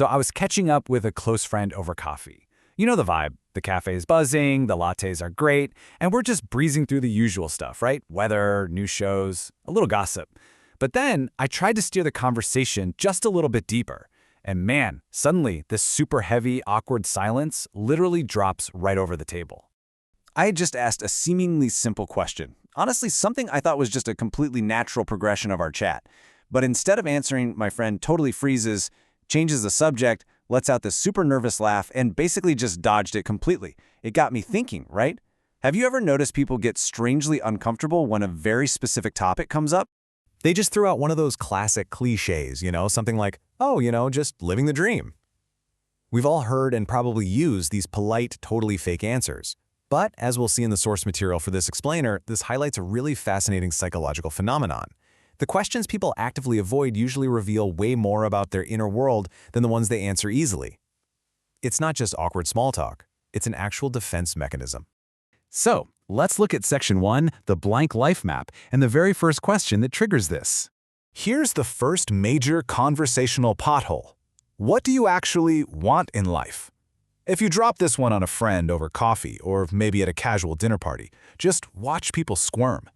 So I was catching up with a close friend over coffee. You know the vibe. The cafe is buzzing, the lattes are great, and we're just breezing through the usual stuff, right? Weather, new shows, a little gossip. But then I tried to steer the conversation just a little bit deeper. And man, suddenly this super heavy, awkward silence literally drops right over the table. I had just asked a seemingly simple question. Honestly, something I thought was just a completely natural progression of our chat. But instead of answering, my friend totally freezes, changes the subject, lets out this super nervous laugh, and basically just dodged it completely. It got me thinking, right? Have you ever noticed people get strangely uncomfortable when a very specific topic comes up? They just threw out one of those classic cliches, something like, oh, just living the dream. We've all heard and probably used these polite, totally fake answers. But as we'll see in the source material for this explainer, this highlights a really fascinating psychological phenomenon. The questions people actively avoid usually reveal way more about their inner world than the ones they answer easily. It's not just awkward small talk. It's an actual defense mechanism. So let's look at Section 1, the blank life map, and the very first question that triggers this. Here's the first major conversational pothole. What do you actually want in life? If you drop this one on a friend over coffee or maybe at a casual dinner party, just watch people squirm.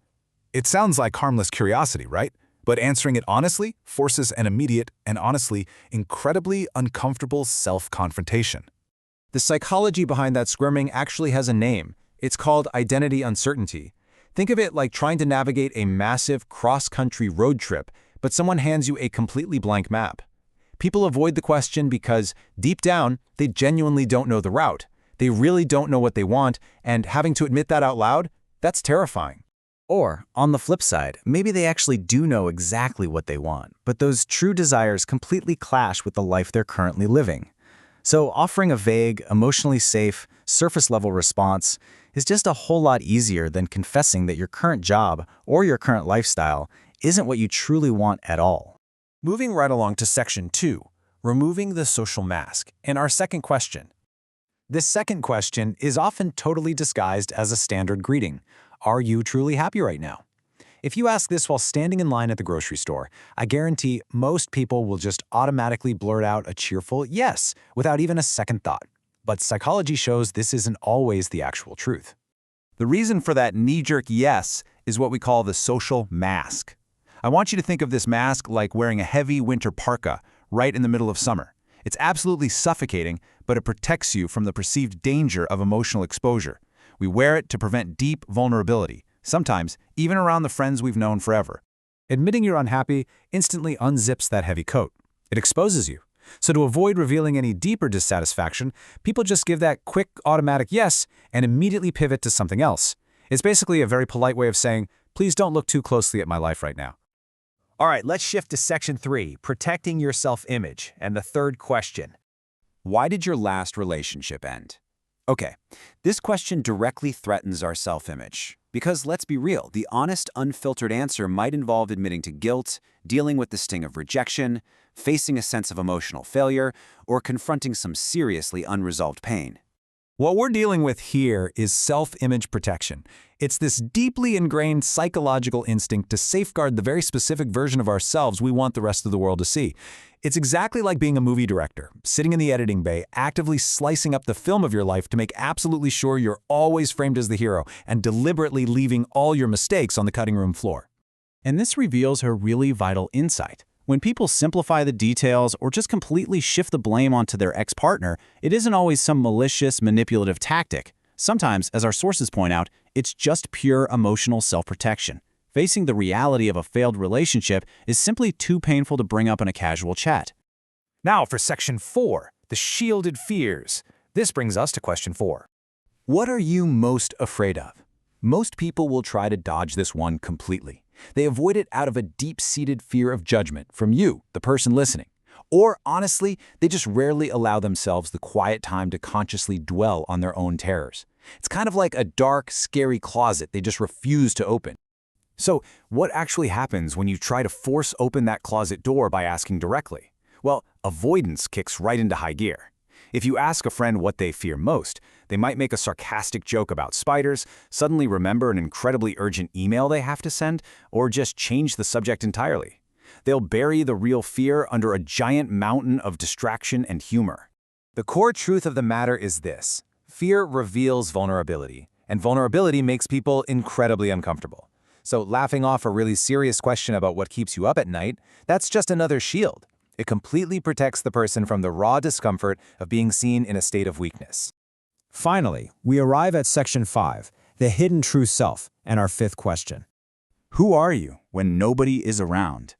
It sounds like harmless curiosity, right? But answering it honestly forces an immediate and honestly incredibly uncomfortable self-confrontation. The psychology behind that squirming actually has a name. It's called identity uncertainty. Think of it like trying to navigate a massive cross-country road trip, but someone hands you a completely blank map. People avoid the question because, deep down, they genuinely don't know the route. They really don't know what they want, and having to admit that out loud, that's terrifying. Or, on the flip side, maybe they actually do know exactly what they want, but those true desires completely clash with the life they're currently living. So offering a vague, emotionally safe, surface-level response is just a whole lot easier than confessing that your current job or your current lifestyle isn't what you truly want at all. Moving right along to Section 2, removing the social mask, and our second question. This second question is often totally disguised as a standard greeting. Are you truly happy right now? If you ask this while standing in line at the grocery store, I guarantee most people will just automatically blurt out a cheerful yes without even a second thought. But psychology shows this isn't always the actual truth. The reason for that knee-jerk yes is what we call the social mask. I want you to think of this mask like wearing a heavy winter parka right in the middle of summer. It's absolutely suffocating, but it protects you from the perceived danger of emotional exposure. We wear it to prevent deep vulnerability, sometimes even around the friends we've known forever. Admitting you're unhappy instantly unzips that heavy coat. It exposes you. So to avoid revealing any deeper dissatisfaction, people just give that quick, automatic yes and immediately pivot to something else. It's basically a very polite way of saying, please don't look too closely at my life right now. All right, let's shift to Section 3, protecting your self-image, and the third question. Why did your last relationship end? Okay, this question directly threatens our self-image. Because let's be real, the honest, unfiltered answer might involve admitting to guilt, dealing with the sting of rejection, facing a sense of emotional failure, or confronting some seriously unresolved pain. What we're dealing with here is self-image protection. It's this deeply ingrained psychological instinct to safeguard the very specific version of ourselves we want the rest of the world to see. It's exactly like being a movie director, sitting in the editing bay, actively slicing up the film of your life to make absolutely sure you're always framed as the hero and deliberately leaving all your mistakes on the cutting room floor. And this reveals a really vital insight. When people simplify the details or just completely shift the blame onto their ex-partner, it isn't always some malicious, manipulative tactic. Sometimes, as our sources point out, it's just pure emotional self-protection. Facing the reality of a failed relationship is simply too painful to bring up in a casual chat. Now for Section 4, the shielded fears. This brings us to question 4. What are you most afraid of? Most people will try to dodge this one completely. They avoid it out of a deep-seated fear of judgment from you, the person listening. Or, honestly, they just rarely allow themselves the quiet time to consciously dwell on their own terrors. It's kind of like a dark, scary closet they just refuse to open. So, what actually happens when you try to force open that closet door by asking directly? Well, avoidance kicks right into high gear. If you ask a friend what they fear most, they might make a sarcastic joke about spiders, suddenly remember an incredibly urgent email they have to send, or just change the subject entirely. They'll bury the real fear under a giant mountain of distraction and humor. The core truth of the matter is this: fear reveals vulnerability, and vulnerability makes people incredibly uncomfortable. So laughing off a really serious question about what keeps you up at night, that's just another shield. It completely protects the person from the raw discomfort of being seen in a state of weakness. Finally, we arrive at Section 5, the hidden true self, and our fifth question. Who are you when nobody is around?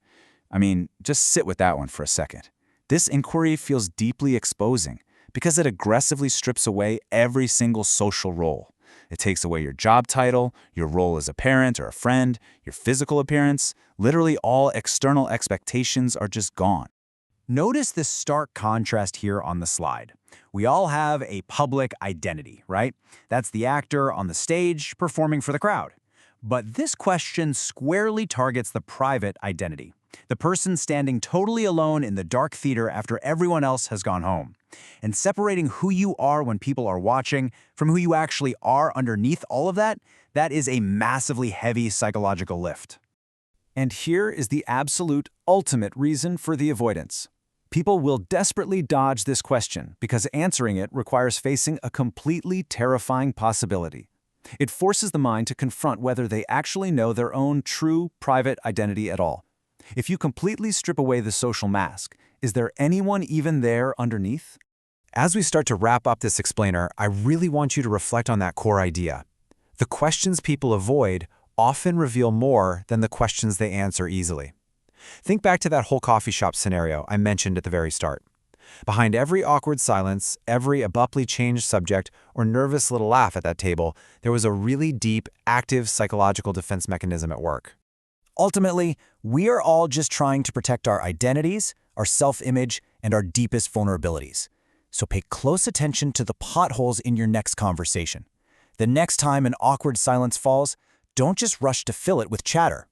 I mean, just sit with that one for a second. This inquiry feels deeply exposing because it aggressively strips away every single social role. It takes away your job title, your role as a parent or a friend, your physical appearance. Literally all external expectations are just gone. Notice this stark contrast here on the slide. We all have a public identity, right? That's the actor on the stage performing for the crowd. But this question squarely targets the private identity, the person standing totally alone in the dark theater after everyone else has gone home. And separating who you are when people are watching from who you actually are underneath all of that, that is a massively heavy psychological lift. And here is the absolute ultimate reason for the avoidance. People will desperately dodge this question because answering it requires facing a completely terrifying possibility. It forces the mind to confront whether they actually know their own true private identity at all. If you completely strip away the social mask, is there anyone even there underneath? As we start to wrap up this explainer, I really want you to reflect on that core idea. The questions people avoid often reveal more than the questions they answer easily. Think back to that whole coffee shop scenario I mentioned at the very start. Behind every awkward silence, every abruptly changed subject, or nervous little laugh at that table, there was a really deep, active psychological defense mechanism at work. Ultimately, we are all just trying to protect our identities, our self-image, and our deepest vulnerabilities. So pay close attention to the potholes in your next conversation. The next time an awkward silence falls, don't just rush to fill it with chatter.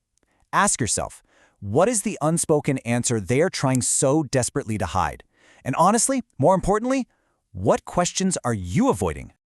Ask yourself, what is the unspoken answer they are trying so desperately to hide? And honestly, more importantly, what questions are you avoiding?